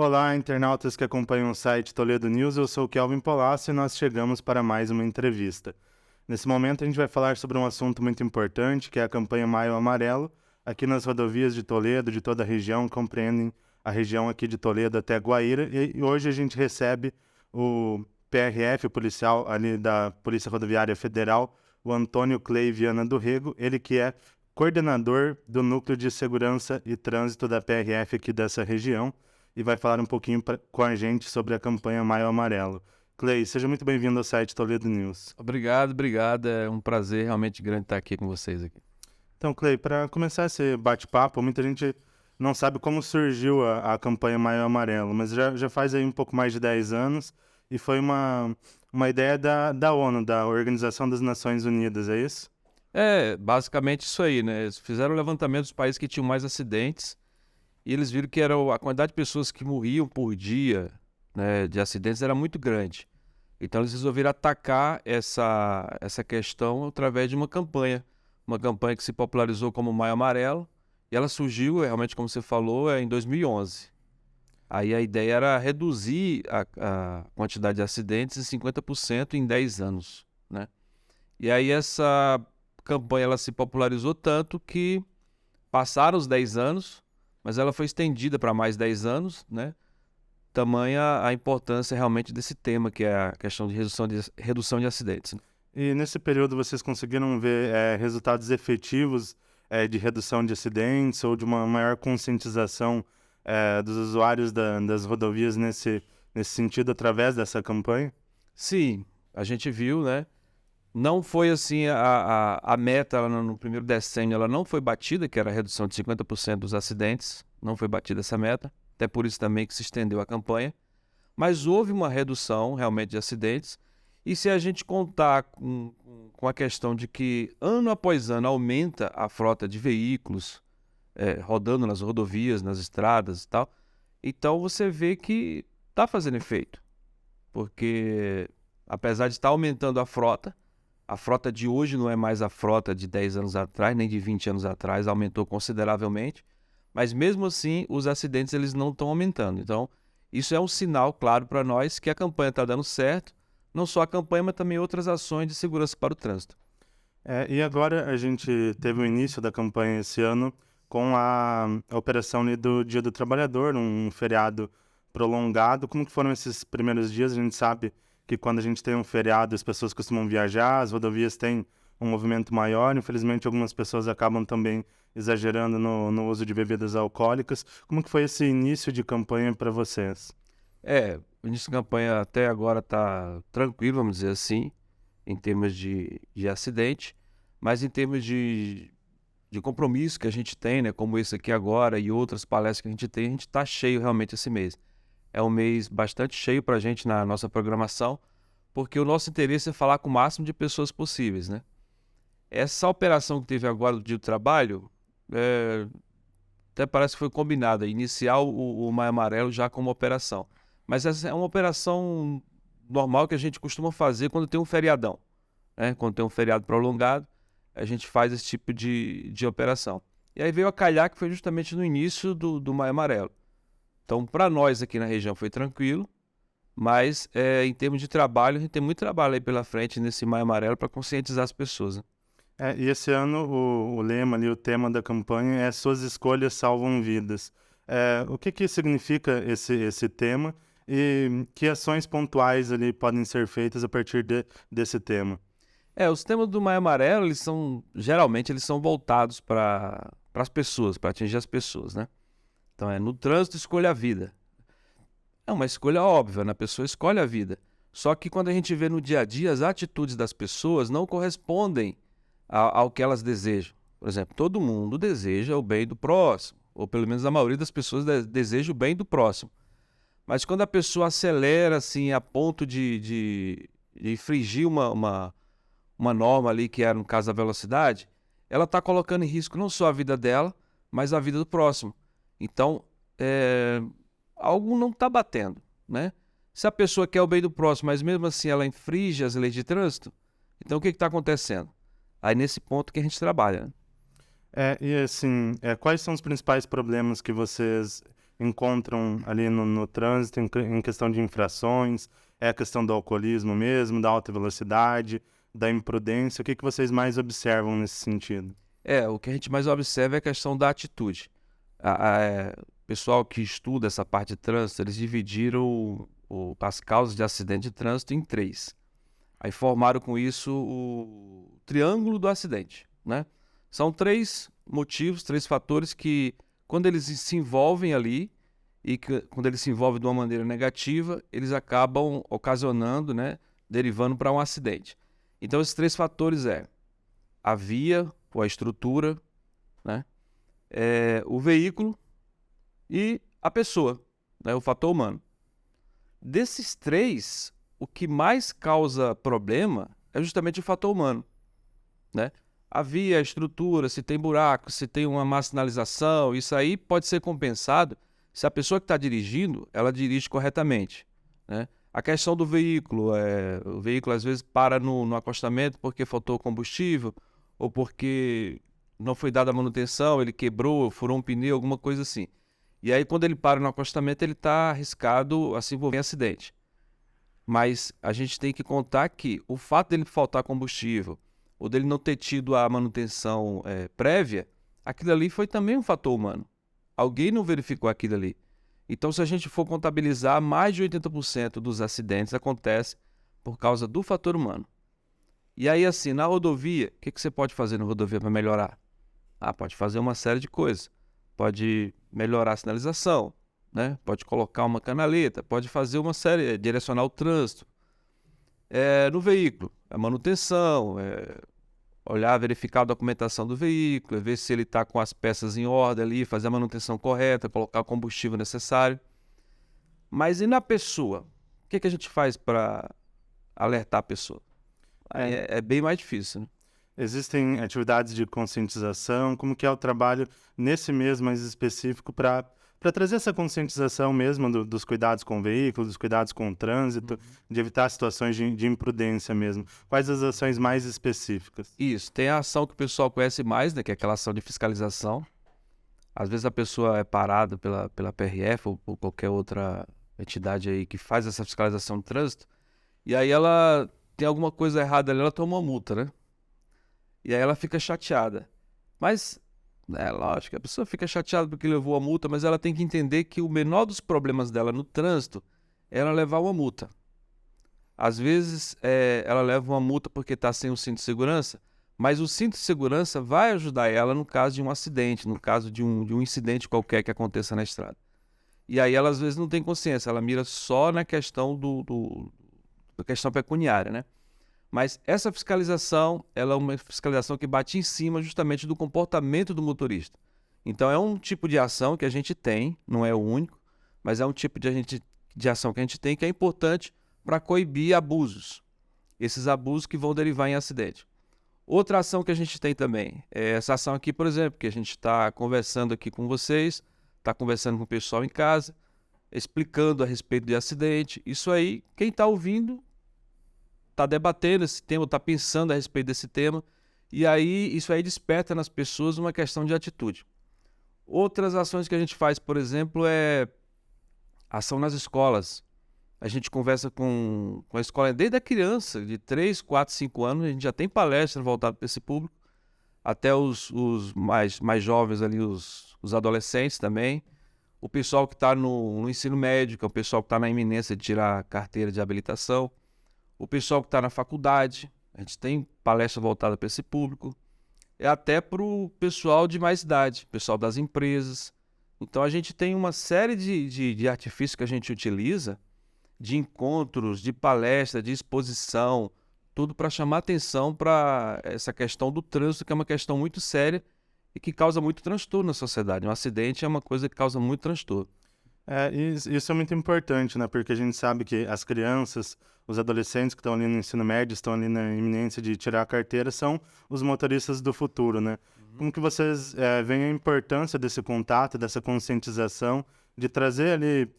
Olá, internautas que acompanham o site Toledo News, eu sou o Kelvin Polácio e nós chegamos para mais uma entrevista. Nesse momento a gente vai falar sobre um assunto muito importante, que é a campanha Maio Amarelo. Aqui nas rodovias de Toledo, de toda a região, compreendem a região aqui de Toledo até Guaíra, e hoje a gente recebe o PRF, o policial ali da Polícia Rodoviária Federal, o Antônio Clay Viana do Rego, ele que é coordenador do Núcleo de Segurança e Trânsito da PRF aqui dessa região, e vai falar um pouquinho com a gente sobre a campanha Maio Amarelo. Clay, seja muito bem-vindo ao site Toledo News. Obrigado. É um prazer realmente grande estar aqui com vocês aqui. Então, Clay, para começar esse bate-papo, muita gente não sabe como surgiu a campanha Maio Amarelo, mas já faz aí um pouco mais de 10 anos e foi uma ideia da ONU, da Organização das Nações Unidas, é isso? É, basicamente isso aí, né? Eles fizeram um levantamento dos países que tinham mais acidentes e eles viram que a quantidade de pessoas que morriam por dia, né, de acidentes era muito grande. Então eles resolveram atacar essa questão através de uma campanha que se popularizou como Maio Amarelo, e ela surgiu, realmente como você falou, em 2011. Aí a ideia era reduzir a quantidade de acidentes em 50% em 10 anos, né? E aí essa campanha ela se popularizou tanto que passaram os 10 anos, mas ela foi estendida para mais 10 anos, né? Tamanha a importância realmente desse tema, que é a questão de redução de acidentes. E nesse período vocês conseguiram ver resultados efetivos de redução de acidentes ou de uma maior conscientização dos usuários das rodovias nesse sentido através dessa campanha? Sim, a gente viu, né? Não foi assim a meta ela no primeiro decênio, ela não foi batida, que era a redução de 50% dos acidentes, não foi batida essa meta, até por isso também que se estendeu a campanha, mas houve uma redução realmente de acidentes, e se a gente contar com a questão de que ano após ano aumenta a frota de veículos rodando nas rodovias, nas estradas e tal, então você vê que está fazendo efeito, porque apesar de estar aumentando a frota de hoje não é mais a frota de 10 anos atrás, nem de 20 anos atrás, aumentou consideravelmente, mas mesmo assim os acidentes eles não estão aumentando. Então, isso é um sinal claro para nós que a campanha está dando certo, não só a campanha, mas também outras ações de segurança para o trânsito. E agora a gente teve o início da campanha esse ano com a operação ali do Dia do Trabalhador, um feriado prolongado. Como que foram esses primeiros dias? A gente sabe que quando a gente tem um feriado, as pessoas costumam viajar, as rodovias têm um movimento maior. Infelizmente, algumas pessoas acabam também exagerando no uso de bebidas alcoólicas. Como que foi esse início de campanha para vocês? O início da campanha até agora está tranquilo, vamos dizer assim, em termos de acidente, mas em termos de compromisso que a gente tem, né, como esse aqui agora e outras palestras que a gente está cheio realmente esse mês. É um mês bastante cheio para a gente na nossa programação, porque o nosso interesse é falar com o máximo de pessoas possíveis, né? Essa operação que teve agora do Dia do Trabalho, até parece que foi combinada, iniciar o Maio Amarelo já como operação. Mas essa é uma operação normal que a gente costuma fazer quando tem um feriadão, né? Quando tem um feriado prolongado, a gente faz esse tipo de operação. E aí veio a calhar que foi justamente no início do Maio Amarelo. Então, para nós aqui na região foi tranquilo, mas em termos de trabalho, a gente tem muito trabalho aí pela frente nesse Maio Amarelo para conscientizar as pessoas, né? E esse ano o lema ali, o tema da campanha é Suas Escolhas Salvam Vidas. O que significa esse tema e que ações pontuais ali podem ser feitas a partir desse tema? Os temas do Maio Amarelo, geralmente eles são voltados para as pessoas, para atingir as pessoas, né? Então no trânsito escolha a vida. É uma escolha óbvia, né? A pessoa escolhe a vida. Só que quando a gente vê no dia a dia, as atitudes das pessoas não correspondem ao que elas desejam. Por exemplo, todo mundo deseja o bem do próximo, ou pelo menos a maioria das pessoas deseja o bem do próximo. Mas quando a pessoa acelera assim a ponto de infringir uma norma ali, que era no caso a velocidade, ela está colocando em risco não só a vida dela, mas a vida do próximo. Então, algo não está batendo, né? Se a pessoa quer o bem do próximo, mas mesmo assim ela infringe as leis de trânsito, então o que está acontecendo? Aí nesse ponto que a gente trabalha, né? E assim, quais são os principais problemas que vocês encontram ali no trânsito em questão de infrações? É a questão do alcoolismo mesmo, da alta velocidade, da imprudência? O que vocês mais observam nesse sentido? O que a gente mais observa é a questão da atitude. O pessoal que estuda essa parte de trânsito, eles dividiram as causas de acidente de trânsito em 3. Aí formaram com isso o triângulo do acidente, né? São 3 motivos, 3 fatores que, quando eles se envolvem ali, quando eles se envolvem de uma maneira negativa, eles acabam ocasionando, né, derivando para um acidente. Então, esses 3 fatores a via, ou a estrutura, né, o veículo e a pessoa, né, o fator humano. Desses 3, o que mais causa problema é justamente o fator humano, né? A via, a estrutura, se tem buraco, se tem uma má sinalização, isso aí pode ser compensado se a pessoa que está dirigindo, ela dirige corretamente, né? A questão do veículo, o veículo às vezes para no acostamento porque faltou combustível ou porque não foi dada a manutenção, ele quebrou, furou um pneu, alguma coisa assim. E aí quando ele para no acostamento, ele está arriscado a se envolver em acidente. Mas a gente tem que contar que o fato dele faltar combustível ou dele não ter tido a manutenção prévia, aquilo ali foi também um fator humano. Alguém não verificou aquilo ali. Então, se a gente for contabilizar, mais de 80% dos acidentes acontecem por causa do fator humano. E aí, assim, na rodovia, o que você pode fazer na rodovia para melhorar? Pode fazer uma série de coisas. Pode melhorar a sinalização, né? Pode colocar uma canaleta, pode fazer uma série, direcionar o trânsito. No veículo, a manutenção, olhar, verificar a documentação do veículo, ver se ele está com as peças em ordem ali, fazer a manutenção correta, colocar o combustível necessário. Mas e na pessoa? O que a gente faz para alertar a pessoa? Aí é bem mais difícil, né? Existem atividades de conscientização? Como que é o trabalho nesse mês mais específico para trazer essa conscientização mesmo dos cuidados com o veículo, dos cuidados com o trânsito, de evitar situações de imprudência mesmo? Quais as ações mais específicas? Isso, tem a ação que o pessoal conhece mais, né, que é aquela ação de fiscalização. Às vezes a pessoa é parada pela PRF ou por qualquer outra entidade aí que faz essa fiscalização de trânsito, e aí ela tem alguma coisa errada ali, ela toma uma multa, né? E aí ela fica chateada. Mas, lógico, a pessoa fica chateada porque levou a multa, mas ela tem que entender que o menor dos problemas dela no trânsito é ela levar uma multa. Às vezes, ela leva uma multa porque está sem o cinto de segurança, mas o cinto de segurança vai ajudar ela no caso de um acidente, no caso de um incidente qualquer que aconteça na estrada. E aí ela, às vezes, não tem consciência, ela mira só na questão da questão pecuniária, né? Mas essa fiscalização, ela é uma fiscalização que bate em cima justamente do comportamento do motorista. Então, é um tipo de ação que a gente tem, não é o único, mas é um tipo de ação que a gente tem que é importante para coibir abusos. Esses abusos que vão derivar em acidente. Outra ação que a gente tem também é essa ação aqui, por exemplo, que a gente está conversando aqui com vocês, está conversando com o pessoal em casa, explicando a respeito de acidente. Isso aí, quem está ouvindo está debatendo esse tema, está pensando a respeito desse tema, e aí isso aí desperta nas pessoas uma questão de atitude. Outras ações que a gente faz, por exemplo, é ação nas escolas. A gente conversa com a escola desde a criança, de 3, 4, 5 anos, a gente já tem palestra voltada para esse público, até os mais jovens ali, os adolescentes também, o pessoal que está no ensino médio, o pessoal que está na iminência de tirar a carteira de habilitação, o pessoal que está na faculdade, a gente tem palestra voltada para esse público, até para o pessoal de mais idade, pessoal das empresas. Então a gente tem uma série de artifícios que a gente utiliza, de encontros, de palestra, de exposição, tudo para chamar atenção para essa questão do trânsito, que é uma questão muito séria e que causa muito transtorno na sociedade. Um acidente é uma coisa que causa muito transtorno. Isso é muito importante, né? Porque a gente sabe que as crianças, os adolescentes que estão ali no ensino médio, estão ali na iminência de tirar a carteira, são os motoristas do futuro, né? Como que vocês veem a importância desse contato, dessa conscientização, de trazer ali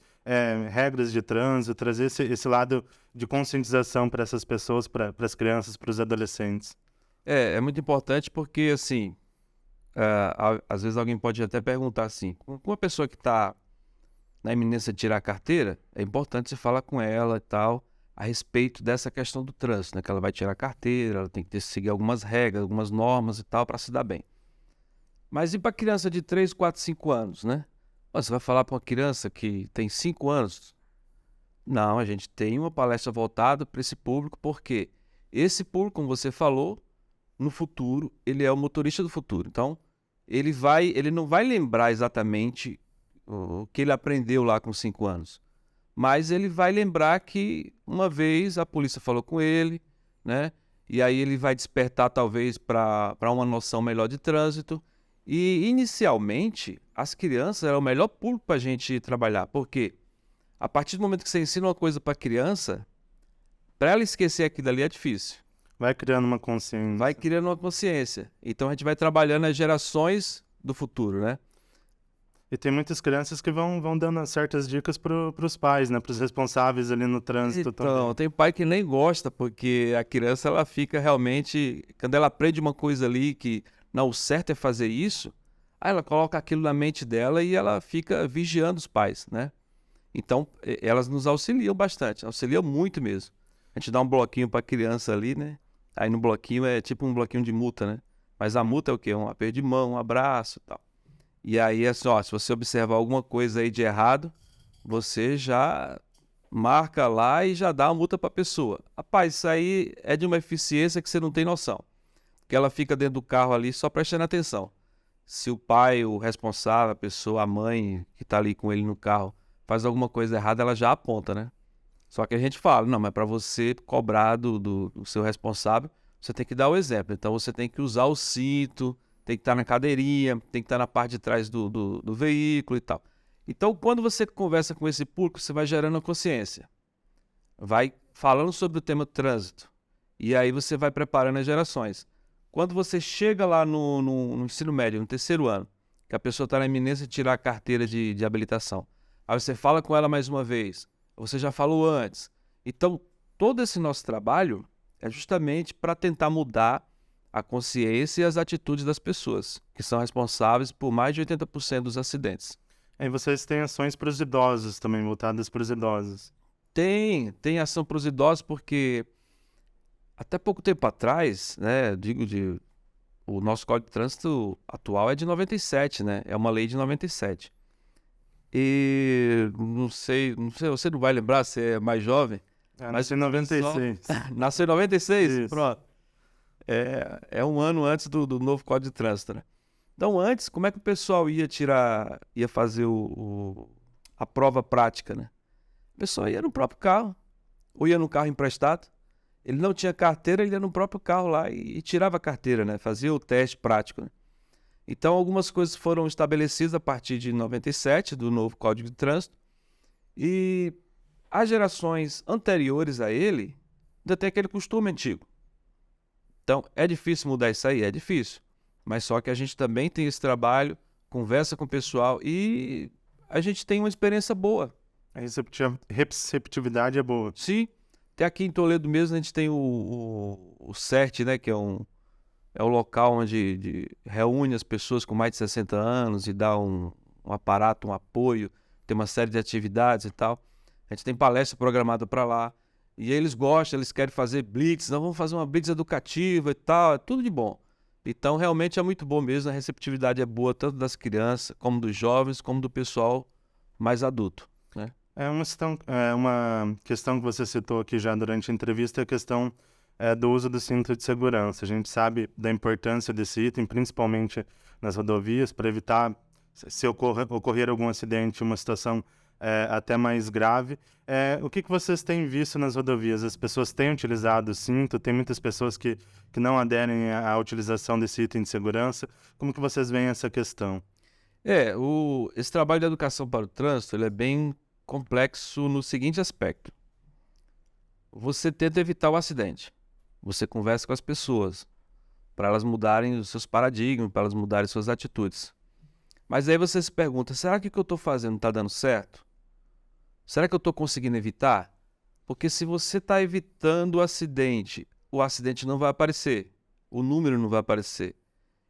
regras de trânsito, trazer esse lado de conscientização para essas pessoas, para as crianças, para os adolescentes? É muito importante porque, assim, às vezes alguém pode até perguntar assim, com uma pessoa que está na iminência de tirar a carteira, é importante você falar com ela e tal, a respeito dessa questão do trânsito, né? Que ela vai tirar a carteira, ela tem que seguir algumas regras, algumas normas e tal, para se dar bem. Mas e para criança de 3, 4, 5 anos, né? Você vai falar para uma criança que tem 5 anos? Não, a gente tem uma palestra voltada para esse público, porque esse público, como você falou, no futuro, ele é o motorista do futuro. Então, ele não vai lembrar exatamente o que ele aprendeu lá com 5 anos. Mas ele vai lembrar que uma vez a polícia falou com ele, né? E aí ele vai despertar talvez para uma noção melhor de trânsito. E inicialmente, as crianças eram o melhor público para a gente trabalhar, porque a partir do momento que você ensina uma coisa para a criança, para ela esquecer aquilo ali é difícil. Vai criando uma consciência. Vai criando uma consciência. Então a gente vai trabalhando as gerações do futuro, né? E tem muitas crianças que vão dando certas dicas para os pais, né? Para os responsáveis ali no trânsito também. Então, tem pai que nem gosta, porque a criança ela fica realmente... Quando ela aprende uma coisa ali que não, o certo é fazer isso, aí ela coloca aquilo na mente dela e ela fica vigiando os pais, né? Então, elas nos auxiliam bastante, auxiliam muito mesmo. A gente dá um bloquinho para a criança ali, né? Aí no bloquinho é tipo um bloquinho de multa, né? Mas a multa é o quê? Um aperto de mão, um abraço e tal. E aí, assim, ó, se você observar alguma coisa aí de errado, você já marca lá e já dá a multa para a pessoa. Rapaz, isso aí é de uma eficiência que você não tem noção. Porque ela fica dentro do carro ali só prestando atenção. Se o pai, o responsável, a pessoa, a mãe que está ali com ele no carro, faz alguma coisa errada, ela já aponta, né? Só que a gente fala, não, mas para você cobrar do seu responsável, você tem que dar o exemplo. Então você tem que usar o cinto, tem que estar na cadeirinha, tem que estar na parte de trás do veículo e tal. Então, quando você conversa com esse público, você vai gerando a consciência. Vai falando sobre o tema trânsito. E aí você vai preparando as gerações. Quando você chega lá no ensino médio, no terceiro ano, que a pessoa está na iminência de tirar a carteira de habilitação, aí você fala com ela mais uma vez, você já falou antes. Então, todo esse nosso trabalho é justamente para tentar mudar a consciência e as atitudes das pessoas, que são responsáveis por mais de 80% dos acidentes. Aí vocês têm ações para os idosos também, voltadas para os idosos. Tem ação para os idosos, porque até pouco tempo atrás, né, o nosso Código de Trânsito atual é de 97, né? É uma lei de 97. E não sei, você não vai lembrar, você é mais jovem. Nasci em 96. Nasceu em 96? Isso. Pronto. É um ano antes do novo Código de Trânsito, né? Então, antes, como é que o pessoal ia fazer a prova prática, né? O pessoal ia no próprio carro, ou ia no carro emprestado. Ele não tinha carteira, ele ia no próprio carro lá e tirava a carteira, né? Fazia o teste prático, né? Então, algumas coisas foram estabelecidas a partir de 97, do novo Código de Trânsito, e as gerações anteriores a ele ainda tem aquele costume antigo. Então, é difícil mudar isso aí? É difícil. Mas só que a gente também tem esse trabalho, conversa com o pessoal e a gente tem uma experiência boa. A receptividade é boa. Sim. Até aqui em Toledo mesmo a gente tem o CERT, né, que é o local onde reúne as pessoas com mais de 60 anos e dá um aparato, um apoio, tem uma série de atividades e tal. A gente tem palestra programada para lá. E eles gostam, eles querem fazer blitz, nós vamos fazer uma blitz educativa e tal, é tudo de bom. Então, realmente é muito bom mesmo, a receptividade é boa, tanto das crianças, como dos jovens, como do pessoal mais adulto, né? Uma questão que você citou aqui já durante a entrevista, é a questão do uso do cinto de segurança. A gente sabe da importância desse item, principalmente nas rodovias, para evitar, se ocorrer algum acidente, uma situação até mais grave. O que vocês têm visto nas rodovias? As pessoas têm utilizado o cinto? Tem muitas pessoas que não aderem à utilização desse item de segurança. Como que vocês veem essa questão? Esse trabalho de educação para o trânsito, ele é bem complexo no seguinte aspecto. Você tenta evitar o acidente. Você conversa com as pessoas para elas mudarem os seus paradigmas, para elas mudarem suas atitudes. Mas aí você se pergunta, será que o que eu estou fazendo está dando certo? Será que eu estou conseguindo evitar? Porque se você está evitando o acidente não vai aparecer, o número não vai aparecer.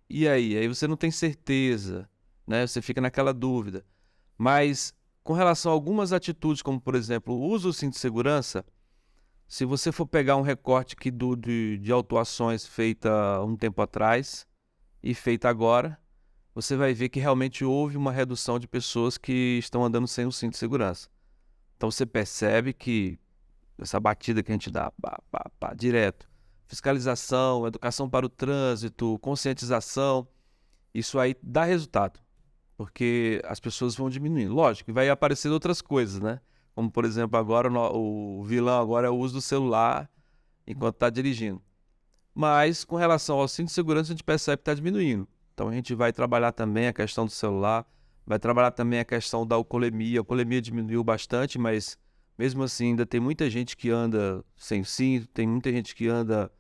E aí? Aí você não tem certeza, né? Você fica naquela dúvida. Mas Com relação a algumas atitudes, como por exemplo, o uso do cinto de segurança, se você for pegar um recorte de autuações feita um tempo atrás e feita agora, você vai ver que realmente houve uma redução de pessoas que estão andando sem o cinto de segurança. Então você percebe que essa batida que a gente dá, pá, pá, pá, direto, fiscalização, educação para o trânsito, conscientização, isso aí dá resultado, porque as pessoas vão diminuindo. Lógico que vai aparecendo outras coisas, né? Como, por exemplo, agora o vilão agora é o uso do celular enquanto está dirigindo. Mas, com relação ao cinto de segurança, a gente percebe que está diminuindo. Então, a gente vai trabalhar também a questão do celular, vai trabalhar também a questão da alcoolemia. A alcoolemia diminuiu bastante, mas, mesmo assim, ainda tem muita gente que anda sem cinto, tem muita gente que anda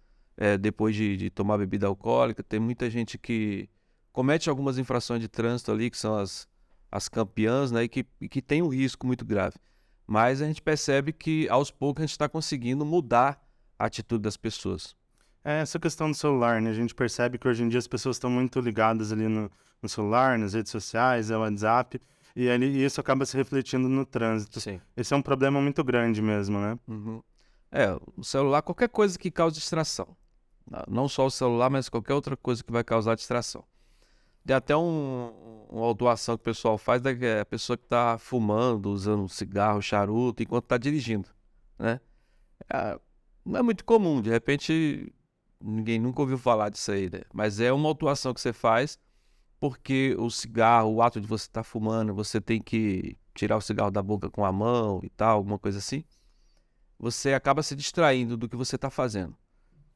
depois de tomar bebida alcoólica, tem muita gente que comete algumas infrações de trânsito ali, que são as campeãs, né, e que tem um risco muito grave. Mas a gente percebe que, aos poucos, a gente está conseguindo mudar a atitude das pessoas. Essa questão do celular, né? A gente percebe que hoje em dia as pessoas estão muito ligadas ali no celular, nas redes sociais, no WhatsApp, e isso acaba se refletindo no trânsito. Sim. Esse é um problema muito grande mesmo, né? Uhum. O celular, qualquer coisa que cause distração. Não só o celular, mas qualquer outra coisa que vai causar distração. Tem até uma autuação que o pessoal faz da pessoa que está fumando, usando cigarro, charuto, enquanto está dirigindo, né? Não é muito comum, de repente ninguém nunca ouviu falar disso aí, né? Mas é uma autuação que você faz porque o cigarro, o ato de você estar fumando, você tem que tirar o cigarro da boca com a mão e tal, alguma coisa assim. Você acaba se distraindo do que você está fazendo.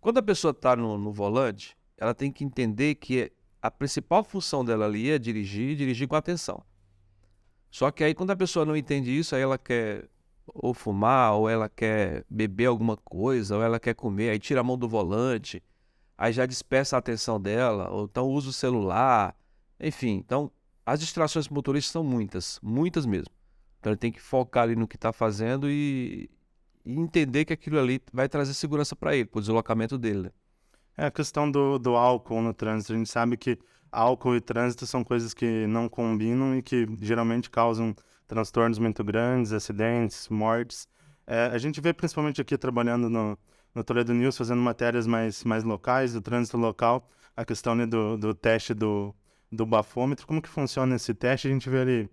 Quando a pessoa está no volante, ela tem que entender que a principal função dela ali é dirigir e dirigir com atenção. Só que aí quando a pessoa não entende isso, aí ela quer ou fumar, ou ela quer beber alguma coisa, ou ela quer comer, aí tira a mão do volante, aí já dispersa a atenção dela, ou então usa o celular, enfim. Então, as distrações pro motorista são muitas, muitas mesmo. Então ele tem que focar ali no que está fazendo e entender que aquilo ali vai trazer segurança para ele, para o deslocamento dele, né? É a questão do álcool no trânsito. A gente sabe que álcool e trânsito são coisas que não combinam e que geralmente causam transtornos muito grandes, acidentes, mortes. A gente vê principalmente aqui trabalhando no Toledo News, fazendo matérias mais locais, do trânsito local, a questão, né, do teste do bafômetro. Como que funciona esse teste? A gente vê ali,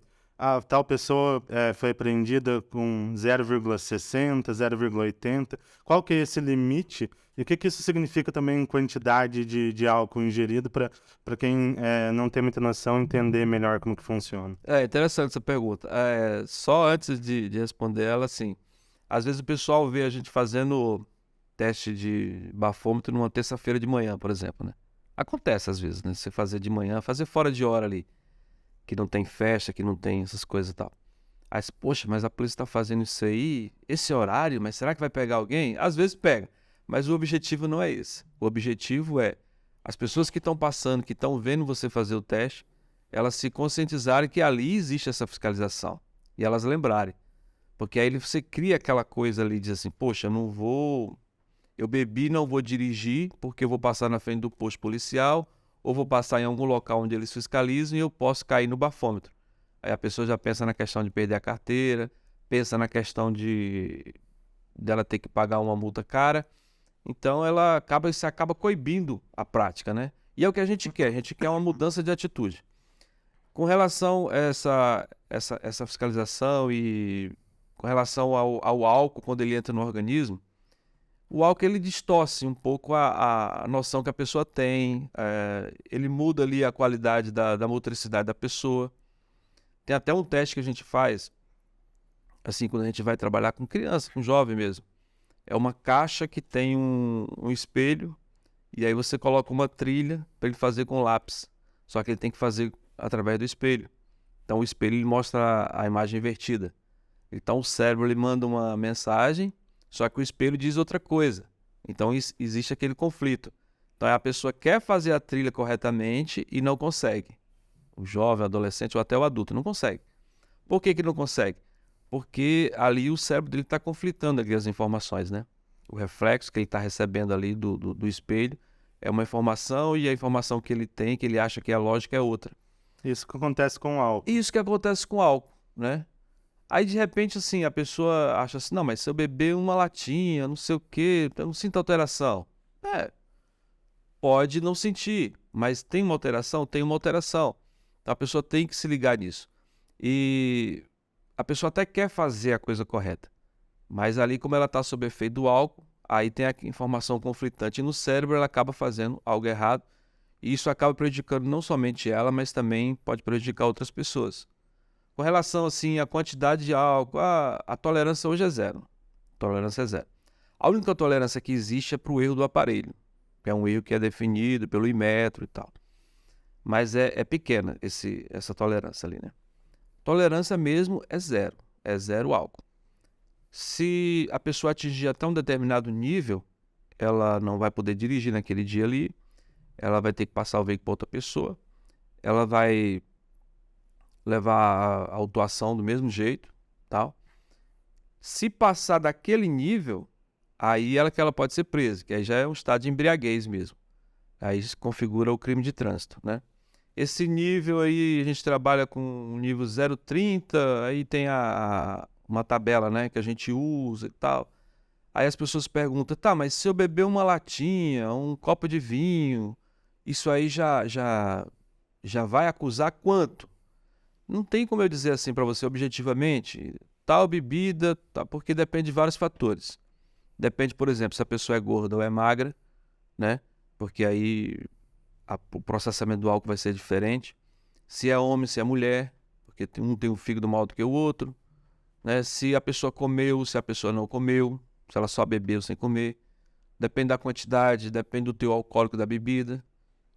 tal pessoa foi apreendida com 0,60, 0,80. Qual que é esse limite? E o que isso significa também em quantidade de álcool ingerido para quem não tem muita noção entender melhor como que funciona? É interessante essa pergunta. Só antes de responder ela, assim, às vezes o pessoal vê a gente fazendo teste de bafômetro numa terça-feira de manhã, por exemplo, né? Acontece às vezes, né? Você fazer de manhã, fazer fora de hora ali, que não tem festa, que não tem essas coisas e tal. Aí, poxa, mas a polícia está fazendo isso aí, esse horário, mas será que vai pegar alguém? Às vezes pega, mas o objetivo não é esse. O objetivo é as pessoas que estão passando, que estão vendo você fazer o teste, elas se conscientizarem que ali existe essa fiscalização e elas lembrarem. Porque aí você cria aquela coisa ali, diz assim, poxa, eu bebi, não vou dirigir porque eu vou passar na frente do posto policial ou vou passar em algum local onde eles fiscalizam e eu posso cair no bafômetro. Aí a pessoa já pensa na questão de perder a carteira, pensa na questão dela ter que pagar uma multa cara. Então isso acaba coibindo a prática, né? E é o que a gente quer uma mudança de atitude. Com relação a essa fiscalização e com relação ao álcool, quando ele entra no organismo, o álcool ele distorce um pouco a noção que a pessoa tem, ele muda ali a qualidade da motricidade da pessoa. Tem até um teste que a gente faz, assim, quando a gente vai trabalhar com criança, com jovem mesmo. É uma caixa que tem um espelho e aí você coloca uma trilha para ele fazer com lápis. Só que ele tem que fazer através do espelho. Então o espelho ele mostra a imagem invertida. Então o cérebro ele manda uma mensagem, só que o espelho diz outra coisa. Então existe aquele conflito. Então a pessoa quer fazer a trilha corretamente e não consegue. O jovem, o adolescente ou até o adulto não consegue. Por que não consegue? Porque ali o cérebro dele está conflitando ali as informações, né? O reflexo que ele está recebendo ali do espelho é uma informação e a informação que ele tem, que ele acha que é a lógica, é outra. Isso que acontece com o álcool. Isso que acontece com o álcool, né? Aí, de repente, assim, a pessoa acha assim, não, mas se eu beber uma latinha, não sei o quê, eu não sinto alteração. É, pode não sentir, mas tem uma alteração? Tem uma alteração. Então, a pessoa tem que se ligar nisso. E a pessoa até quer fazer a coisa correta, mas ali, como ela está sob efeito do álcool, aí tem a informação conflitante no cérebro, ela acaba fazendo algo errado, e isso acaba prejudicando não somente ela, mas também pode prejudicar outras pessoas. Com relação, assim, à quantidade de álcool, a tolerância hoje é zero. Tolerância é zero. A única tolerância que existe é para o erro do aparelho, que é um erro que é definido pelo Inmetro e tal. Mas é pequena essa tolerância ali, né? Tolerância mesmo é zero álcool. Se a pessoa atingir até um determinado nível, ela não vai poder dirigir naquele dia ali, ela vai ter que passar o veículo para outra pessoa, ela vai levar a autuação do mesmo jeito, tal. Se passar daquele nível, aí que ela pode ser presa, que aí já é um estado de embriaguez mesmo. Aí se configura o crime de trânsito, né? Esse nível aí, a gente trabalha com o nível 0,30, aí tem uma tabela, né, que a gente usa e tal. Aí as pessoas perguntam, tá, mas se eu beber uma latinha, um copo de vinho, isso aí já vai acusar quanto? Não tem como eu dizer assim para você objetivamente, tal bebida, tá, porque depende de vários fatores. Depende, por exemplo, se a pessoa é gorda ou é magra, né? Porque aí o processamento do álcool vai ser diferente. Se é homem, se é mulher, porque um tem o fígado maior do que o outro, né? Se a pessoa comeu, se a pessoa não comeu, se ela só bebeu sem comer. Depende da quantidade, depende do teor alcoólico da bebida.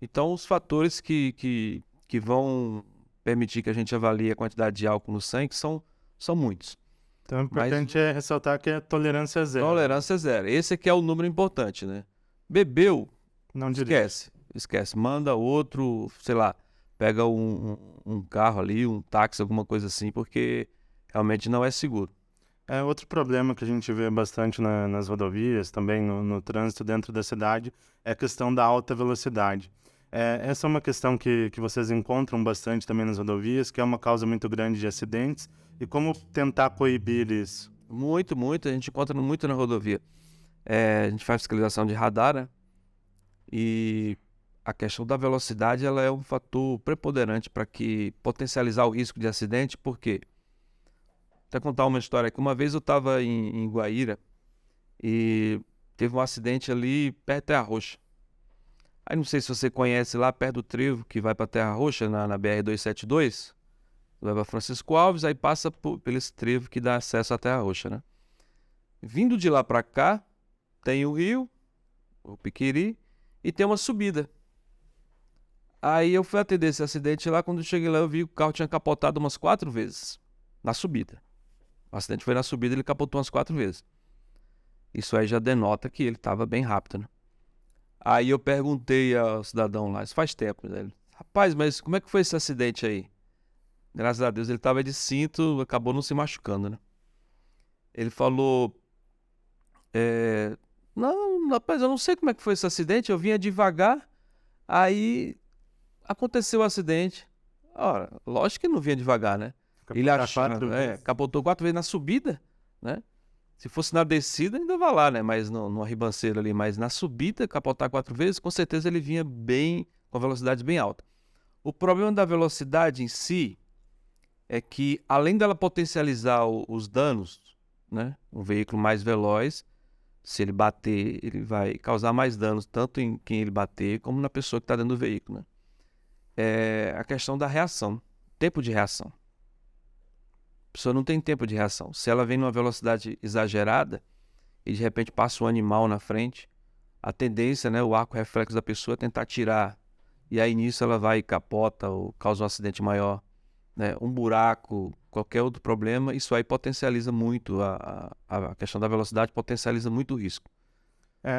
Então, os fatores que vão permitir que a gente avalie a quantidade de álcool no sangue são muitos. Então, o Mas importante é ressaltar que a tolerância é zero. tolerância é zero. Esse aqui é o número importante, né? Bebeu, Não dirige. esquece. Manda outro, sei lá, pega um carro ali, um táxi, alguma coisa assim, porque realmente não é seguro. Outro problema que a gente vê bastante nas rodovias, também no trânsito dentro da cidade, é a questão da alta velocidade. Essa é uma questão que vocês encontram bastante também nas rodovias, que é uma causa muito grande de acidentes, e como tentar coibir isso? Muito, muito. A gente encontra muito na rodovia. A gente faz fiscalização de radar, né? E a questão da velocidade ela é um fator preponderante para que potencializar o risco de acidente, porque até contar uma história aqui. Uma vez eu estava em Guaíra e teve um acidente ali perto da Terra Roxa. Aí não sei se você conhece lá perto do trevo que vai para Terra Roxa, na BR-272, vai para Francisco Alves, aí passa por esse trevo que dá acesso à Terra Roxa, né? Vindo de lá para cá, tem o rio, o Piquiri, e tem uma subida. Aí eu fui atender esse acidente lá, quando eu cheguei lá eu vi que o carro tinha capotado umas 4 vezes, na subida. O acidente foi na subida, ele capotou umas 4 vezes. Isso aí já denota que ele estava bem rápido, né? Aí eu perguntei ao cidadão lá, isso faz tempo, né? Ele, rapaz, mas como é que foi esse acidente aí? Graças a Deus ele estava de cinto, acabou não se machucando, né? Ele falou, não, rapaz, eu não sei como é que foi esse acidente, eu vinha devagar, aí aconteceu o acidente. Ora, lógico que não vinha devagar, né? Ele capotou 4 vezes na subida, né? Se fosse na descida, ainda vai lá, né? Mas numa ribanceira ali, mas na subida, capotar 4 vezes, com certeza ele vinha bem, com velocidade bem alta. O problema da velocidade em si é que, além dela potencializar os danos, né? Um veículo mais veloz, se ele bater, ele vai causar mais danos, tanto em quem ele bater, como na pessoa que está dentro do veículo, né? É a questão da reação, tempo de reação. A pessoa não tem tempo de reação. Se ela vem numa velocidade exagerada e de repente passa um animal na frente, a tendência, né, o arco reflexo da pessoa é tentar tirar. E aí nisso ela vai e capota ou causa um acidente maior, né, um buraco, qualquer outro problema. Isso aí potencializa muito a questão da velocidade, potencializa muito o risco.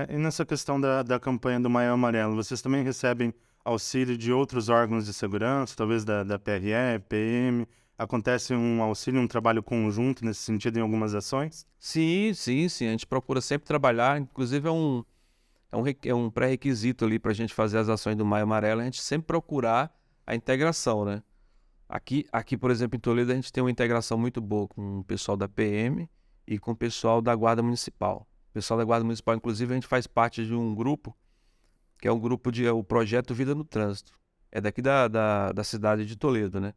E nessa questão da campanha do Maio Amarelo, vocês também recebem auxílio de outros órgãos de segurança, talvez da PRE, PM? Acontece um auxílio, um trabalho conjunto nesse sentido em algumas ações? Sim. A gente procura sempre trabalhar, inclusive é um pré-requisito ali para a gente fazer as ações do Maio Amarelo, a gente sempre procurar a integração, né? Aqui, por exemplo, em Toledo, a gente tem uma integração muito boa com o pessoal da PM e com o pessoal da Guarda Municipal. O pessoal da Guarda Municipal, inclusive, a gente faz parte de um grupo, que é um grupo o Projeto Vida no Trânsito. É daqui da cidade de Toledo, né?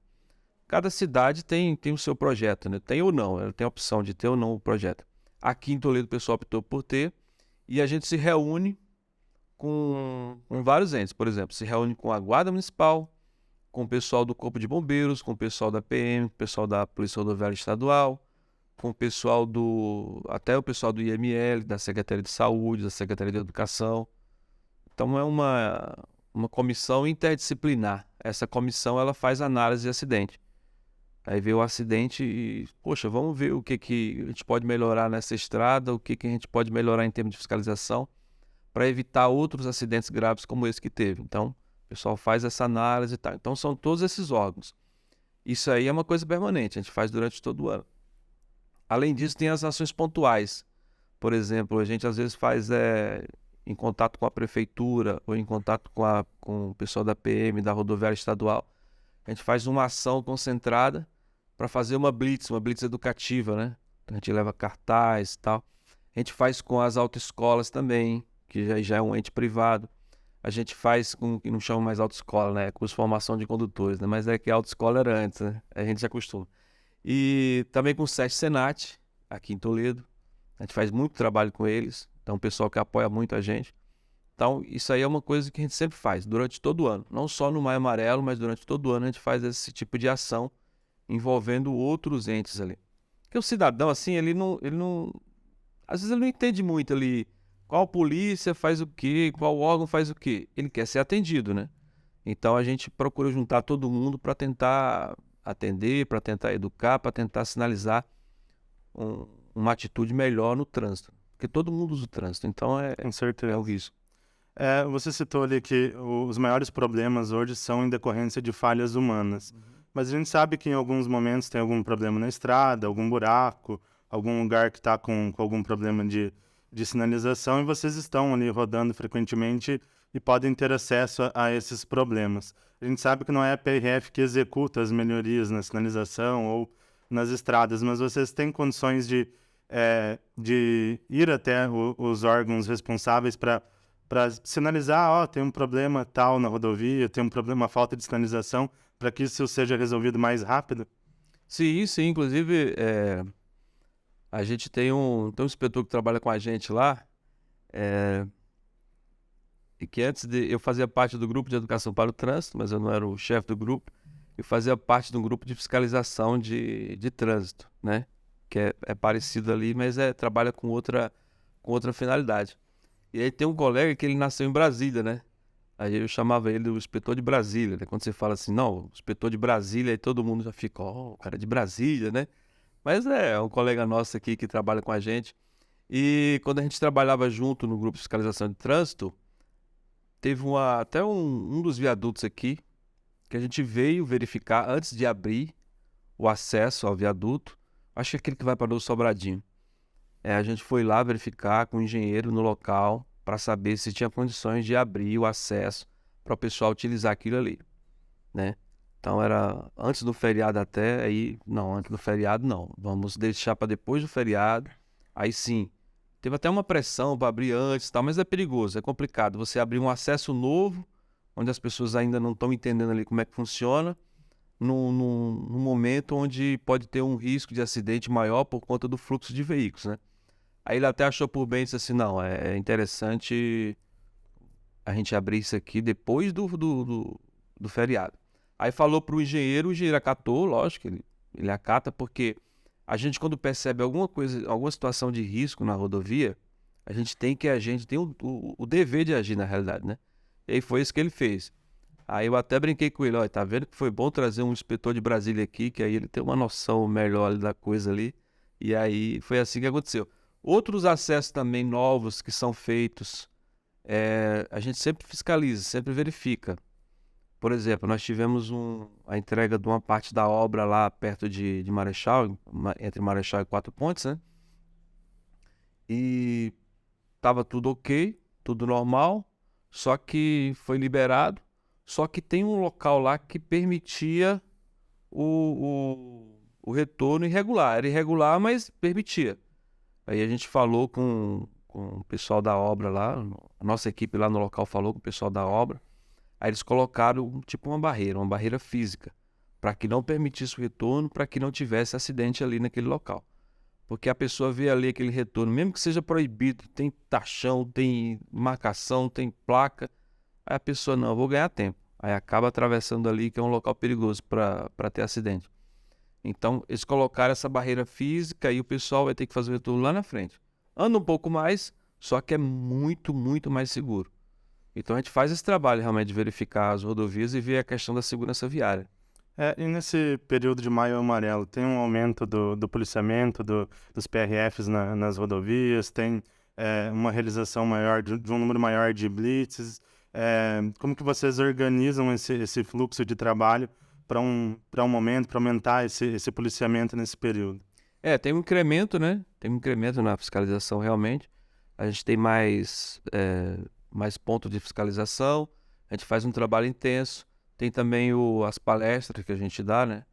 Cada cidade tem o seu projeto, né? Tem ou não, ela tem a opção de ter ou não o projeto. Aqui em Toledo o pessoal optou por ter, e a gente se reúne com vários entes. Por exemplo, se reúne com a Guarda Municipal, com o pessoal do Corpo de Bombeiros, com o pessoal da PM, com o pessoal da Polícia Rodoviária Estadual, com o pessoal até o pessoal do IML, da Secretaria de Saúde, da Secretaria de Educação. Então é uma comissão interdisciplinar. Essa comissão ela faz análise de acidente. Aí vê o acidente e, poxa, vamos ver o que a gente pode melhorar nessa estrada, o que a gente pode melhorar em termos de fiscalização, para evitar outros acidentes graves como esse que teve. Então, o pessoal faz essa análise e tal. Então, são todos esses órgãos. Isso aí é uma coisa permanente, a gente faz durante todo o ano. Além disso, tem as ações pontuais. Por exemplo, a gente às vezes faz em contato com a prefeitura ou em contato com o pessoal da PM, da rodoviária estadual. A gente faz uma ação concentrada para fazer uma blitz educativa, né? Então, a gente leva cartaz e tal. A gente faz com as autoescolas também, que já é um ente privado. A gente faz com o que não chama mais autoescola, né? Curso de formação de condutores, né? Mas é que a autoescola era antes, né? A gente já acostuma. E também com o SESC Senat, aqui em Toledo. A gente faz muito trabalho com eles. Então, o pessoal que apoia muito a gente. Então, isso aí é uma coisa que a gente sempre faz, durante todo o ano. Não só no Maio Amarelo, mas durante todo o ano a gente faz esse tipo de ação envolvendo outros entes ali. Porque o cidadão, assim, ele não... Às vezes ele não entende muito ali qual polícia faz o quê, qual órgão faz o quê. Ele quer ser atendido, né? Então, a gente procura juntar todo mundo para tentar atender, para tentar educar, para tentar sinalizar uma atitude melhor no trânsito. Porque todo mundo usa o trânsito, então Com certeza. é o risco. Você citou ali que os maiores problemas hoje são em decorrência de falhas humanas. Mas a gente sabe que em alguns momentos tem algum problema na estrada, algum buraco, algum lugar que está com algum problema de sinalização e vocês estão ali rodando frequentemente e podem ter acesso a esses problemas. A gente sabe que não é a PRF que executa as melhorias na sinalização ou nas estradas, mas vocês têm condições de ir até os órgãos responsáveis para sinalizar, tem um problema tal na rodovia, tem um problema, falta de sinalização, para que isso seja resolvido mais rápido? Sim, sim. Inclusive, a gente tem um inspetor que trabalha com a gente lá, e que eu fazia parte do grupo de educação para o trânsito, mas eu não era o chefe do grupo. Eu fazia parte de um grupo de fiscalização de trânsito, né? Que é parecido ali, mas trabalha com outra finalidade. E aí tem um colega que ele nasceu em Brasília, né? Aí eu chamava ele o inspetor de Brasília, né? Quando você fala assim, não, o inspetor de Brasília, aí todo mundo já fica, o cara é de Brasília, né? Mas é um colega nosso aqui que trabalha com a gente. E quando a gente trabalhava junto no grupo de fiscalização de trânsito, teve até um dos viadutos aqui, que a gente veio verificar antes de abrir o acesso ao viaduto. Acho que é aquele que vai para o Sobradinho. A gente foi lá verificar com o engenheiro no local para saber se tinha condições de abrir o acesso para o pessoal utilizar aquilo ali, né? Então era antes do feriado até, aí não, antes do feriado não, vamos deixar para depois do feriado, aí sim. Teve até uma pressão para abrir antes e tal, mas é perigoso, é complicado. Você abrir um acesso novo, onde as pessoas ainda não estão entendendo ali como é que funciona, num momento onde pode ter um risco de acidente maior por conta do fluxo de veículos, né? Aí ele até achou por bem e disse assim, não, é interessante a gente abrir isso aqui depois do feriado. Aí falou pro engenheiro, o engenheiro acatou, lógico, ele acata, porque a gente quando percebe alguma coisa, alguma situação de risco na rodovia, a gente tem o dever de agir na realidade, né? E aí foi isso que ele fez. Aí eu até brinquei com ele, ó, tá vendo que foi bom trazer um inspetor de Brasília aqui, que aí ele tem uma noção melhor da coisa ali. E aí foi assim que aconteceu. Outros acessos também novos que são feitos, a gente sempre fiscaliza, sempre verifica. Por exemplo, nós tivemos a entrega de uma parte da obra lá perto de Marechal, entre Marechal e Quatro Pontes, né? E tava tudo ok, tudo normal, só que foi liberado. Só que tem um local lá que permitia o retorno irregular. Era irregular, mas permitia. Aí a gente falou com o pessoal da obra lá, a nossa equipe lá no local falou com o pessoal da obra. Aí eles colocaram tipo uma barreira física, para que não permitisse o retorno, para que não tivesse acidente ali naquele local. Porque a pessoa vê ali aquele retorno, mesmo que seja proibido, tem taxão, tem marcação, tem placa, aí a pessoa, não, eu vou ganhar tempo. Aí acaba atravessando ali, que é um local perigoso para ter acidente. Então, eles colocaram essa barreira física e o pessoal vai ter que fazer o retorno lá na frente. Anda um pouco mais, só que é muito, muito mais seguro. Então, a gente faz esse trabalho realmente de verificar as rodovias e ver a questão da segurança viária. E nesse período de Maio Amarelo, tem um aumento do policiamento, dos PRFs nas rodovias, tem uma realização maior, de um número maior de blitzes. Como que vocês organizam esse fluxo de trabalho para um momento, para aumentar esse policiamento nesse período? Tem um incremento, né? Tem um incremento na fiscalização realmente. A gente tem mais pontos de fiscalização, a gente faz um trabalho intenso. Tem também as palestras que a gente dá, né?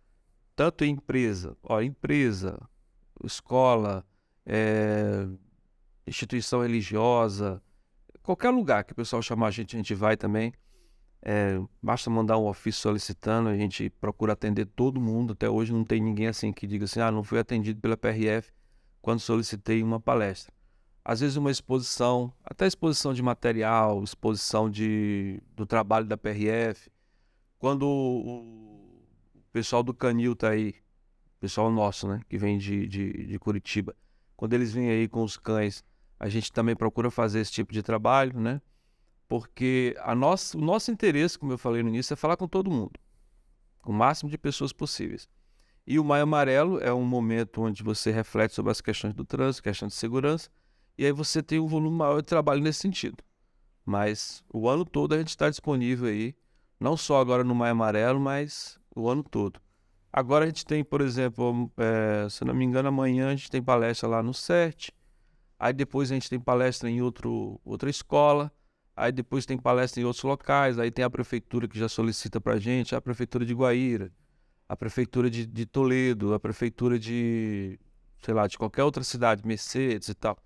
Tanto em empresa, escola, instituição religiosa, qualquer lugar que o pessoal chamar a gente vai também. Basta mandar um ofício solicitando, a gente procura atender todo mundo. Até hoje não tem ninguém assim que diga assim, não fui atendido pela PRF quando solicitei uma palestra. Às vezes uma exposição, até exposição de material, exposição do trabalho da PRF. Quando o pessoal do Canil tá aí, pessoal nosso, né, que vem de Curitiba, quando eles vêm aí com os cães, a gente também procura fazer esse tipo de trabalho, né? Porque o nosso interesse, como eu falei no início, é falar com todo mundo, com o máximo de pessoas possíveis. E o Maio Amarelo é um momento onde você reflete sobre as questões do trânsito, questão de segurança, e aí você tem um volume maior de trabalho nesse sentido. Mas o ano todo a gente está disponível aí, não só agora no Maio Amarelo, mas o ano todo. Agora a gente tem, por exemplo, se eu não me engano, amanhã a gente tem palestra lá no CERT, aí depois a gente tem palestra em outra escola, aí depois tem palestra em outros locais, aí tem a prefeitura que já solicita para a gente, a prefeitura de Guaíra, a prefeitura de Toledo, a prefeitura de, sei lá, de qualquer outra cidade, Mercedes e tal.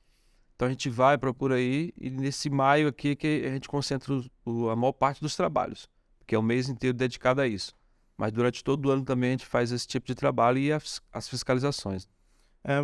Então a gente vai, procura aí, e nesse maio aqui que a gente concentra a maior parte dos trabalhos, que é o mês inteiro dedicado a isso. Mas durante todo o ano também a gente faz esse tipo de trabalho e as fiscalizações.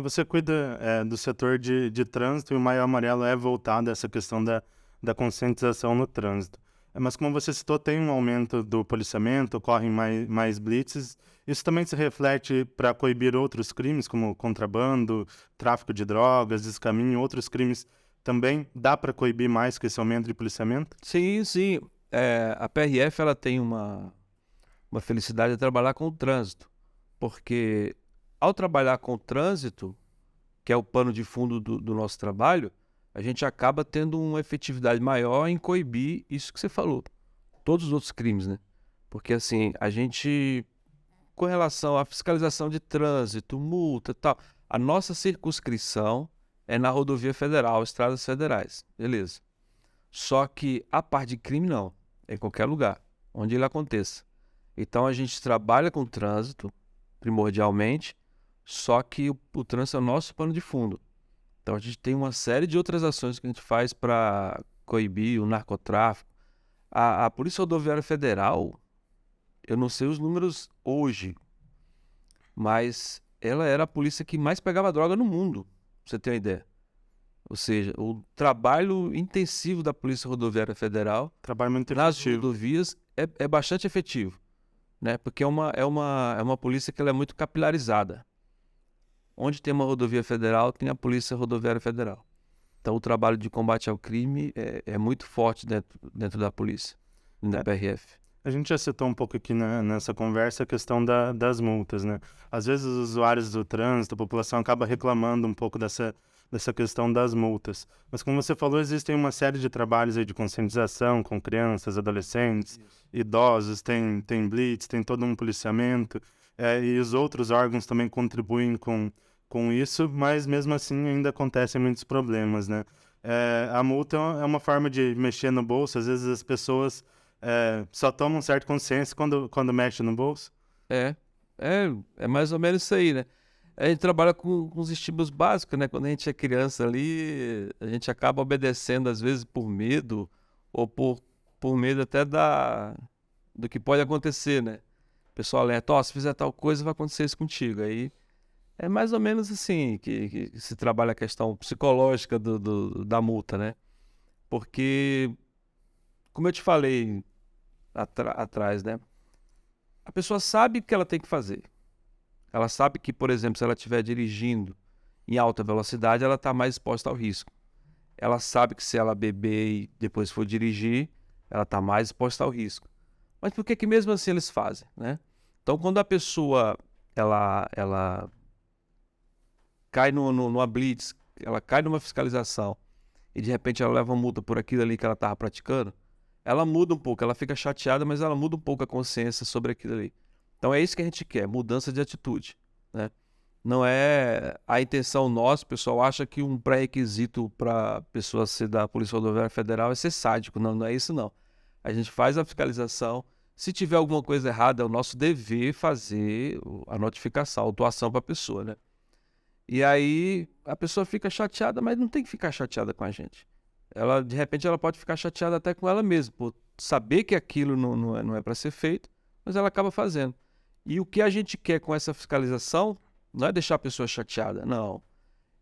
Você cuida do setor de trânsito e o Maio Amarelo é voltado a essa questão da conscientização no trânsito. Mas como você citou, tem um aumento do policiamento, ocorrem mais blitzes. Isso também se reflete para coibir outros crimes, como contrabando, tráfico de drogas, descaminho, outros crimes. Também dá para coibir mais com esse aumento de policiamento? Sim, sim. A PRF ela tem uma felicidade de trabalhar com o trânsito, porque ao trabalhar com o trânsito, que é o pano de fundo do nosso trabalho, a gente acaba tendo uma efetividade maior em coibir isso que você falou, todos os outros crimes, né? Porque assim, a gente, com relação à fiscalização de trânsito, multa e tal, a nossa circunscrição é na rodovia federal, estradas federais, beleza. Só que a parte de crime não, é em qualquer lugar, onde ele aconteça. Então a gente trabalha com trânsito, primordialmente, só que o trânsito é o nosso pano de fundo. Então a gente tem uma série de outras ações que a gente faz para coibir o narcotráfico. A Polícia Rodoviária Federal, eu não sei os números hoje, mas ela era a polícia que mais pegava droga no mundo, pra você ter uma ideia. Ou seja, o trabalho intensivo da Polícia Rodoviária Federal Trabalho muito nas efetivo. rodovias é bastante efetivo, né? Porque é uma polícia que ela é muito capilarizada. Onde tem uma rodovia federal, tem a Polícia Rodoviária Federal. Então, o trabalho de combate ao crime é muito forte dentro da polícia, da PRF. A gente já citou um pouco aqui nessa conversa a questão das multas, né? Às vezes os usuários do trânsito, a população acaba reclamando um pouco dessa questão das multas. Mas como você falou, existem uma série de trabalhos aí de conscientização com crianças, adolescentes, idosos, tem blitz, tem todo um policiamento, e os outros órgãos também contribuem com isso, mas mesmo assim ainda acontecem muitos problemas, né? A multa é uma forma de mexer no bolso, às vezes as pessoas só tomam certa consciência quando mexe no bolso. É. É mais ou menos isso aí, né? A gente trabalha com os estímulos básicos, né? Quando a gente é criança ali, a gente acaba obedecendo, às vezes, por medo, ou por medo até do que pode acontecer, né? O pessoal alerta, ó, se fizer tal coisa, vai acontecer isso contigo. Aí é mais ou menos assim que se trabalha a questão psicológica da multa, né? Porque, como eu te falei atrás, né? A pessoa sabe o que ela tem que fazer. Ela sabe que, por exemplo, se ela estiver dirigindo em alta velocidade, ela está mais exposta ao risco. Ela sabe que se ela beber e depois for dirigir, ela está mais exposta ao risco. Mas por que que mesmo assim eles fazem, né? Então, quando a pessoa ela cai numa blitz, ela cai numa fiscalização e de repente ela leva uma multa por aquilo ali que ela estava praticando, ela muda um pouco, ela fica chateada, mas ela muda um pouco a consciência sobre aquilo ali. Então é isso que a gente quer, mudança de atitude, né? Não é a intenção nossa, o pessoal acha que um pré-requisito para a pessoa ser da Polícia Rodoviária Federal é ser sádico. Não, não é isso não. A gente faz a fiscalização, se tiver alguma coisa errada, é o nosso dever fazer a notificação, a autuação para a pessoa, né? E aí a pessoa fica chateada, mas não tem que ficar chateada com a gente. Ela, de repente, ela pode ficar chateada até com ela mesma, por saber que aquilo não é para ser feito, mas ela acaba fazendo. E o que a gente quer com essa fiscalização não é deixar a pessoa chateada, não.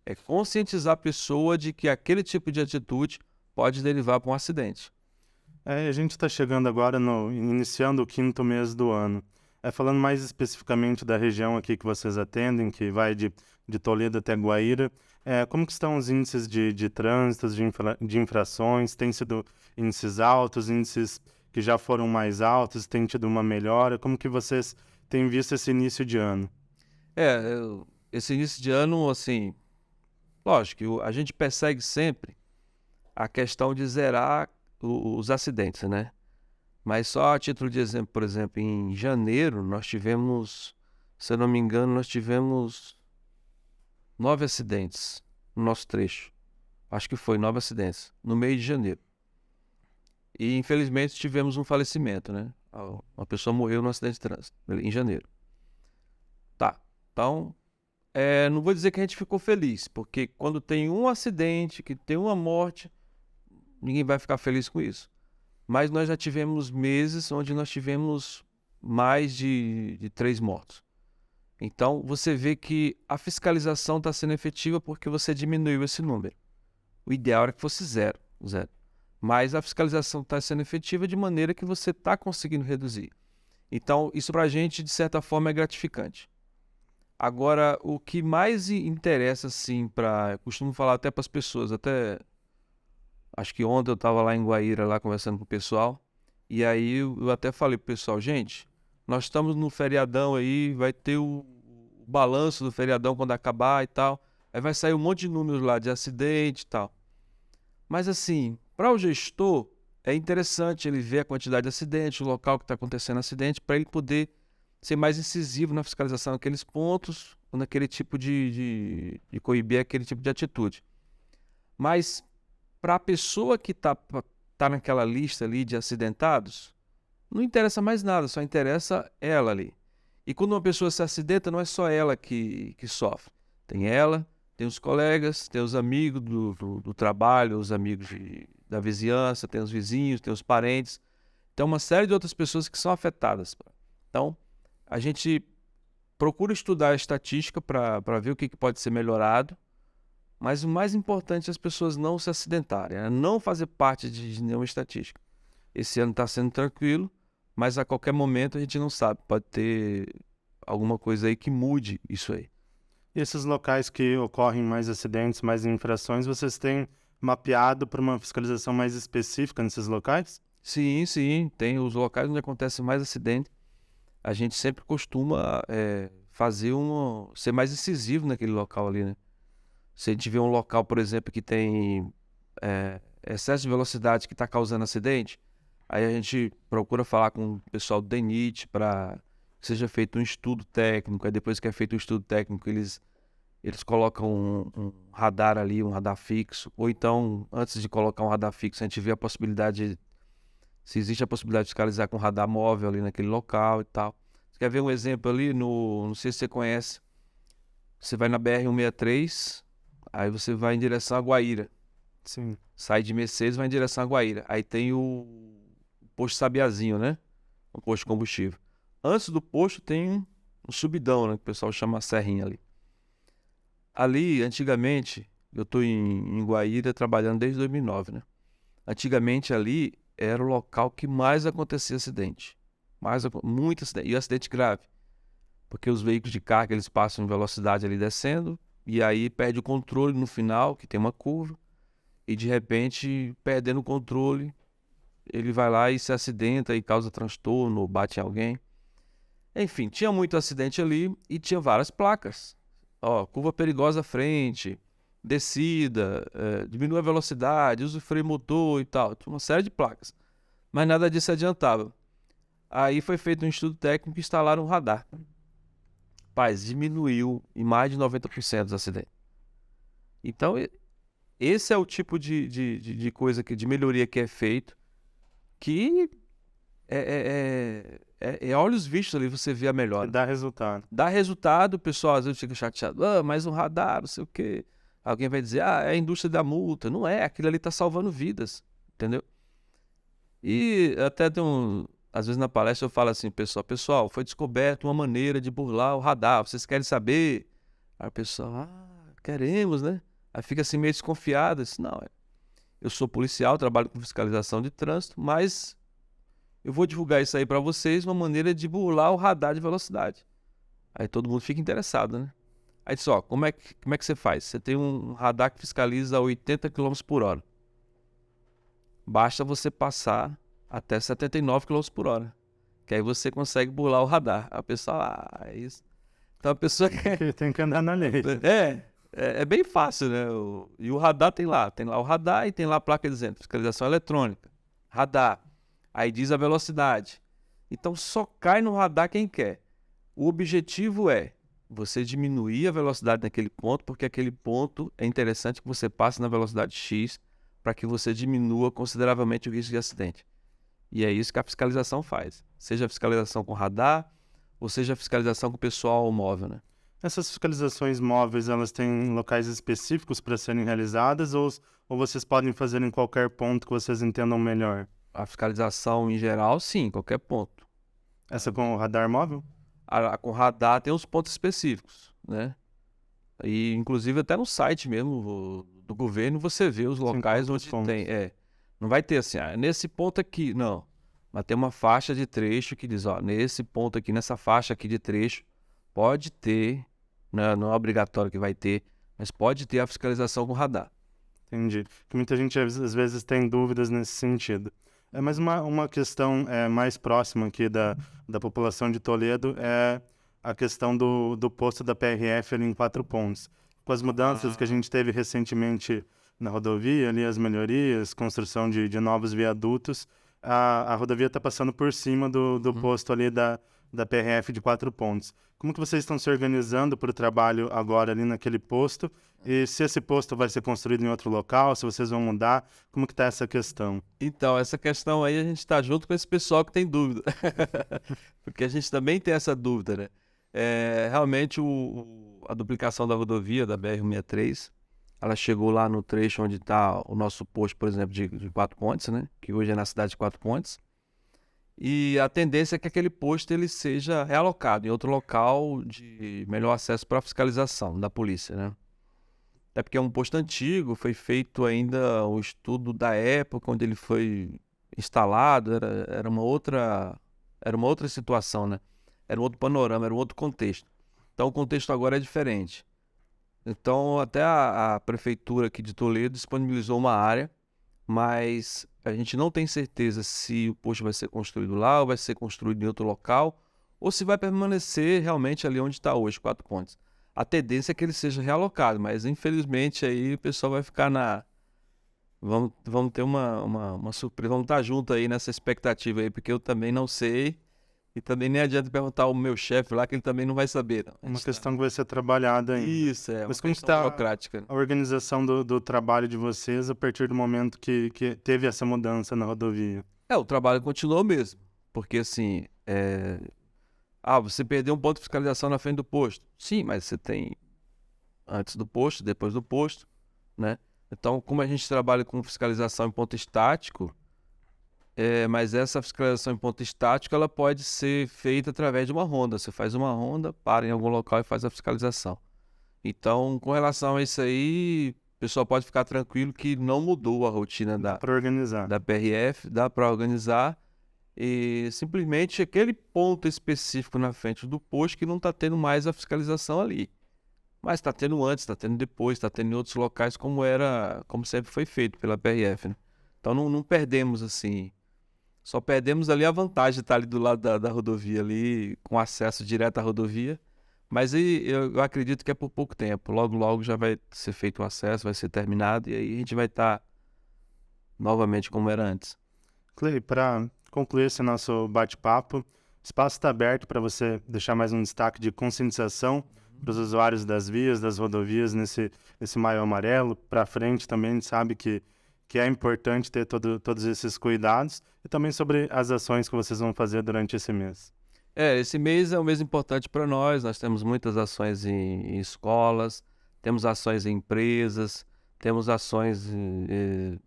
É conscientizar a pessoa de que aquele tipo de atitude pode derivar para um acidente. A gente está chegando agora iniciando o 5º mês do ano. Falando mais especificamente da região aqui que vocês atendem, que vai de Toledo até Guaíra, como que estão os índices de trânsitos, de infrações? Tem sido índices altos, índices que já foram mais altos, tem tido uma melhora? Como que vocês têm visto esse início de ano? Esse início de ano, assim, lógico, a gente persegue sempre a questão de zerar os acidentes, né? Mas só a título de exemplo, por exemplo, em janeiro nós tivemos, se eu não me engano, nós tivemos 9 acidentes no nosso trecho. Acho que foi 9 acidentes no mês de janeiro. E infelizmente tivemos um falecimento, né? Uma pessoa morreu no acidente de trânsito em janeiro. Tá, então não vou dizer que a gente ficou feliz, porque quando tem um acidente, que tem uma morte, ninguém vai ficar feliz com isso. Mas nós já tivemos meses onde nós tivemos mais de 3 mortos. Então, você vê que a fiscalização está sendo efetiva porque você diminuiu esse número. O ideal era que fosse zero. Mas a fiscalização está sendo efetiva de maneira que você está conseguindo reduzir. Então, isso para a gente, de certa forma, é gratificante. Agora, o que mais interessa, assim, eu costumo falar até para as pessoas, acho que ontem eu estava lá em Guaíra, lá conversando com o pessoal, e aí eu até falei pro pessoal, gente, nós estamos no feriadão aí, vai ter o balanço do feriadão quando acabar e tal, aí vai sair um monte de números lá de acidente e tal. Mas assim, para o gestor, é interessante ele ver a quantidade de acidente, o local que está acontecendo acidente, para ele poder ser mais incisivo na fiscalização naqueles pontos, ou naquele tipo de coibir aquele tipo de atitude. Mas para a pessoa que tá naquela lista ali de acidentados, não interessa mais nada, só interessa ela ali. E quando uma pessoa se acidenta, não é só ela que sofre. Tem ela, tem os colegas, tem os amigos do trabalho, os amigos da vizinhança, tem os vizinhos, tem os parentes. Tem uma série de outras pessoas que são afetadas. Então, a gente procura estudar a estatística para ver o que pode ser melhorado. Mas o mais importante é as pessoas não se acidentarem, é não fazer parte de nenhuma estatística. Esse ano está sendo tranquilo, mas a qualquer momento a gente não sabe, pode ter alguma coisa aí que mude isso aí. E esses locais que ocorrem mais acidentes, mais infrações, vocês têm mapeado para uma fiscalização mais específica nesses locais? Sim, sim, tem os locais onde acontece mais acidente. A gente sempre costuma ser mais incisivo naquele local ali, né? Se a gente vê um local, por exemplo, que tem excesso de velocidade que está causando acidente, aí a gente procura falar com o pessoal do DENIT para que seja feito um estudo técnico. Aí depois que é feito o estudo técnico, eles colocam um radar ali, um radar fixo. Ou então, antes de colocar um radar fixo, a gente vê a possibilidade, se existe a possibilidade de fiscalizar com radar móvel ali naquele local e tal. Você quer ver um exemplo ali não sei se você conhece, você vai na BR-163, aí você vai em direção a Guaíra. Sim. Sai de Mercedes, vai em direção a Guaíra. Aí tem o posto Sabiazinho, né? Um posto de combustível. Antes do posto tem um subidão, né? Que o pessoal chama Serrinha ali. Ali, antigamente, eu tô em Guaíra trabalhando desde 2009, né? Antigamente ali era o local que mais acontecia acidente. Muito acidente. E acidente grave. Porque os veículos de carga, eles passam em velocidade ali descendo. E aí perde o controle no final, que tem uma curva. E de repente, perdendo o controle, ele vai lá e se acidenta e causa transtorno, ou bate em alguém. Enfim, tinha muito acidente ali e tinha várias placas. Ó, curva perigosa à frente, descida, diminua a velocidade, usa o freio motor e tal. Tinha uma série de placas. Mas nada disso adiantava. Aí foi feito um estudo técnico e instalaram um radar. Paz, diminuiu em mais de 90% os acidentes. Então, esse é o tipo de coisa, de melhoria que é feito, que é olhos vistos ali, você vê a Que melhora. dá resultado. Dá resultado, o pessoal às vezes fica chateado. Mas um radar, não sei o quê. Alguém vai dizer, é a indústria da multa. Não é, aquilo ali tá salvando vidas, entendeu? E até às vezes na palestra eu falo assim, pessoal, foi descoberta uma maneira de burlar o radar, vocês querem saber? Aí o pessoal, queremos, né? Aí fica assim meio desconfiado. Eu disse, não, eu sou policial, trabalho com fiscalização de trânsito, mas eu vou divulgar isso aí para vocês, uma maneira de burlar o radar de velocidade. Aí todo mundo fica interessado, né? Aí diz, como é que você faz? Você tem um radar que fiscaliza a 80 km por hora. Basta você passar até 79 km por hora. Que aí você consegue burlar o radar. A pessoa, é isso. Então a pessoa quer... Que tem que andar na lei. É bem fácil, né? E o radar tem lá o radar e tem lá a placa dizendo fiscalização eletrônica, radar, aí diz a velocidade. Então só cai no radar quem quer. O objetivo é você diminuir a velocidade naquele ponto, porque aquele ponto é interessante que você passe na velocidade X para que você diminua consideravelmente o risco de acidente. E é isso que a fiscalização faz. Seja a fiscalização com radar, ou seja a fiscalização com o pessoal móvel, né? Essas fiscalizações móveis, elas têm locais específicos para serem realizadas ou vocês podem fazer em qualquer ponto que vocês entendam melhor? A fiscalização em geral, sim, qualquer ponto. Essa com o radar móvel? Com radar tem os pontos específicos, né? E inclusive até no site mesmo do governo você vê os locais onde tem. Não vai ter assim, nesse ponto aqui, não. Mas tem uma faixa de trecho que diz, nesse ponto aqui, nessa faixa aqui de trecho, pode ter, né, não é obrigatório que vai ter, mas pode ter a fiscalização com radar. Entendi. Porque muita gente às vezes tem dúvidas nesse sentido. Mas uma questão mais próxima aqui da população de Toledo é a questão do posto da PRF ali em Quatro Pontos. Com as mudanças que a gente teve recentemente na rodovia, ali as melhorias, construção de novos viadutos, a rodovia está passando por cima do posto ali da PRF de Quatro Pontos. Como que vocês estão se organizando para o trabalho agora ali naquele posto? E se esse posto vai ser construído em outro local, se vocês vão mudar, como que está essa questão? Então, essa questão aí a gente está junto com esse pessoal que tem dúvida. Porque a gente também tem essa dúvida, né? Realmente a duplicação da rodovia, da BR-163, ela chegou lá no trecho onde está o nosso posto, por exemplo, de Quatro Pontes, né? Que hoje é na cidade de Quatro Pontes. E a tendência é que aquele posto ele seja realocado em outro local de melhor acesso para a fiscalização da polícia, né? Até porque é um posto antigo, foi feito ainda um estudo da época onde ele foi instalado, era uma outra situação, né? Era um outro panorama, era um outro contexto. Então o contexto agora é diferente. Então até a prefeitura aqui de Toledo disponibilizou uma área, mas a gente não tem certeza se o posto vai ser construído lá ou vai ser construído em outro local, ou se vai permanecer realmente ali onde está hoje, Quatro Pontes. A tendência é que ele seja realocado, mas infelizmente aí o pessoal vai ficar Vamos ter uma surpresa, vamos estar junto aí nessa expectativa aí, porque eu também não sei e também nem adianta perguntar ao meu chefe lá, que ele também não vai saber. Não. Uma questão que vai ser trabalhada ainda. Isso, Mas uma como questão está burocrática. a organização do trabalho de vocês a partir do momento que teve essa mudança na rodovia? O trabalho continuou mesmo, porque assim, Ah, você perdeu um ponto de fiscalização na frente do posto. Sim, mas você tem antes do posto, depois do posto, né? Então, como a gente trabalha com fiscalização em ponto estático, mas essa fiscalização em ponto estático, ela pode ser feita através de uma ronda. Você faz uma ronda, para em algum local e faz a fiscalização. Então, com relação a isso aí, o pessoal pode ficar tranquilo que não mudou a rotina Para organizar. da PRF, dá para organizar. E simplesmente aquele ponto específico na frente do posto que não está tendo mais a fiscalização ali. Mas está tendo antes, está tendo depois, está tendo em outros locais como sempre foi feito pela PRF, né? Então não perdemos assim. Só perdemos ali a vantagem de estar ali do lado da rodovia ali, com acesso direto à rodovia. Mas aí eu acredito que é por pouco tempo. Logo, logo já vai ser feito o acesso, vai ser terminado, e aí a gente vai estar novamente como era antes. Clay, para concluir esse nosso bate-papo, o espaço está aberto para você deixar mais um destaque de conscientização para os usuários das vias, das rodovias, nesse Maio Amarelo. Para frente também, a gente sabe que é importante ter todos esses cuidados, e também sobre as ações que vocês vão fazer durante esse mês. Esse mês é um mês importante para nós. Nós temos muitas ações em escolas, temos ações em empresas, temos ações em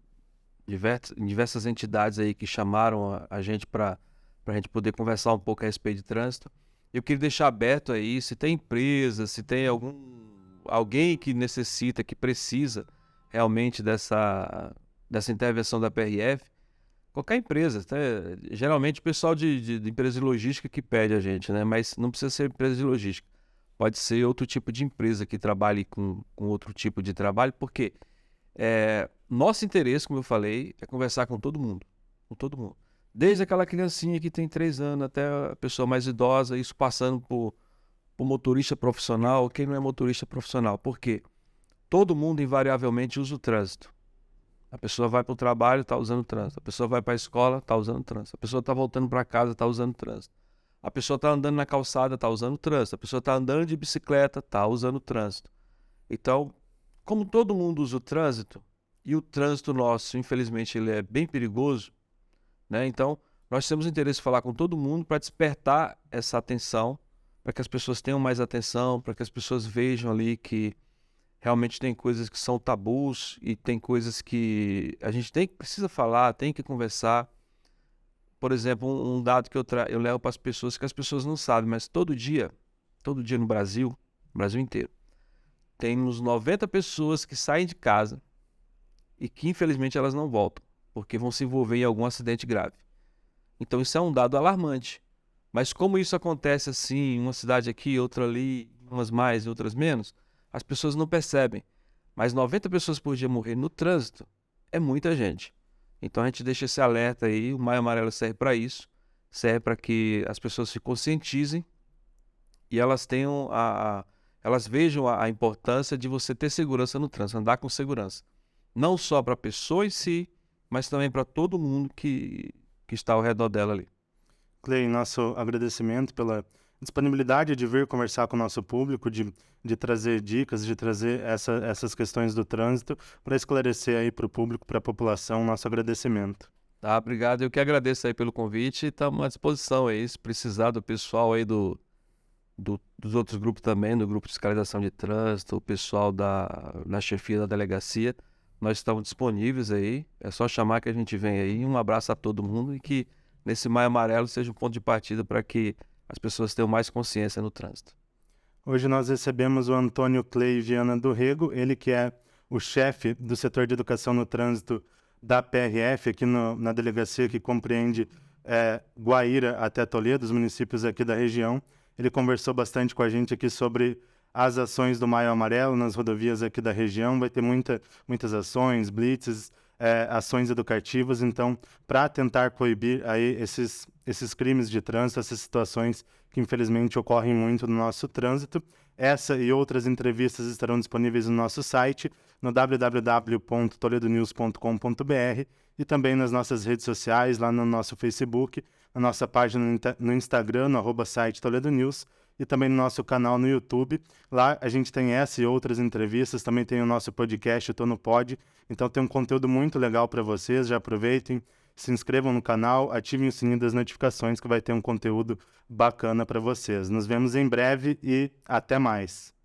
diversas entidades aí que chamaram a gente para a gente poder conversar um pouco a respeito de trânsito. Eu queria deixar aberto aí, se tem empresa, se tem alguém que necessita, que precisa realmente dessa intervenção da PRF, qualquer empresa, geralmente o pessoal de empresa de logística que pede a gente, né? Mas não precisa ser empresa de logística. Pode ser outro tipo de empresa que trabalhe com outro tipo de trabalho, porque nosso interesse, como eu falei, é conversar com todo mundo. Com todo mundo. Desde aquela criancinha que tem 3 anos até a pessoa mais idosa, isso passando por motorista profissional, quem não é motorista profissional. Por quê? Todo mundo invariavelmente usa o trânsito. A pessoa vai para o trabalho, está usando o trânsito. A pessoa vai para a escola, está usando o trânsito. A pessoa está voltando para casa, está usando o trânsito. A pessoa está andando na calçada, está usando o trânsito. A pessoa está andando de bicicleta, está usando o trânsito. Então, como todo mundo usa o trânsito, e o trânsito nosso, infelizmente, ele é bem perigoso, né? Então, nós temos interesse em falar com todo mundo para despertar essa atenção, para que as pessoas tenham mais atenção, para que as pessoas vejam ali que realmente tem coisas que são tabus e tem coisas que a gente precisa falar, tem que conversar. Por exemplo, um dado que eu levo para as pessoas que as pessoas não sabem, mas todo dia no Brasil inteiro, temos 90 pessoas que saem de casa e que infelizmente elas não voltam, porque vão se envolver em algum acidente grave. Então isso é um dado alarmante. Mas como isso acontece assim, uma cidade aqui, outra ali, umas mais e outras menos, as pessoas não percebem. Mas 90 pessoas por dia morrer no trânsito é muita gente. Então a gente deixa esse alerta aí, o Maio Amarelo serve para isso, serve para que as pessoas se conscientizem e elas tenham elas vejam a importância de você ter segurança no trânsito, andar com segurança. Não só para a pessoa em si, mas também para todo mundo que está ao redor dela ali. Clay, nosso agradecimento pela disponibilidade de vir conversar com o nosso público, de trazer dicas, de trazer essas questões do trânsito para esclarecer aí para o público, para a população, nosso agradecimento. Tá, obrigado. Eu que agradeço aí pelo convite e estamos à disposição aí, se precisar do pessoal aí dos outros grupos também, do grupo de fiscalização de trânsito, o pessoal na chefia da delegacia, nós estamos disponíveis aí, é só chamar que a gente vem aí. Um abraço a todo mundo e que nesse Maio Amarelo seja um ponto de partida para que as pessoas tenham mais consciência no trânsito. Hoje nós recebemos o Antônio Clay Viana do Rego, ele que é o chefe do setor de educação no trânsito da PRF, aqui na delegacia que compreende Guaíra até Toledo, os municípios aqui da região. Ele conversou bastante com a gente aqui sobre as ações do Maio Amarelo nas rodovias aqui da região. Vai ter muitas ações, blitzes, ações educativas. Então, para tentar coibir aí esses crimes de trânsito, essas situações que infelizmente ocorrem muito no nosso trânsito, essa e outras entrevistas estarão disponíveis no nosso site, no www.toledonews.com.br, e também nas nossas redes sociais, lá no nosso Facebook, na nossa página no Instagram, no @site Toledo News, e também no nosso canal no YouTube. Lá a gente tem essa e outras entrevistas, também tem o nosso podcast, o Tô no Pod. Então tem um conteúdo muito legal para vocês, já aproveitem, se inscrevam no canal, ativem o sininho das notificações que vai ter um conteúdo bacana para vocês. Nos vemos em breve e até mais.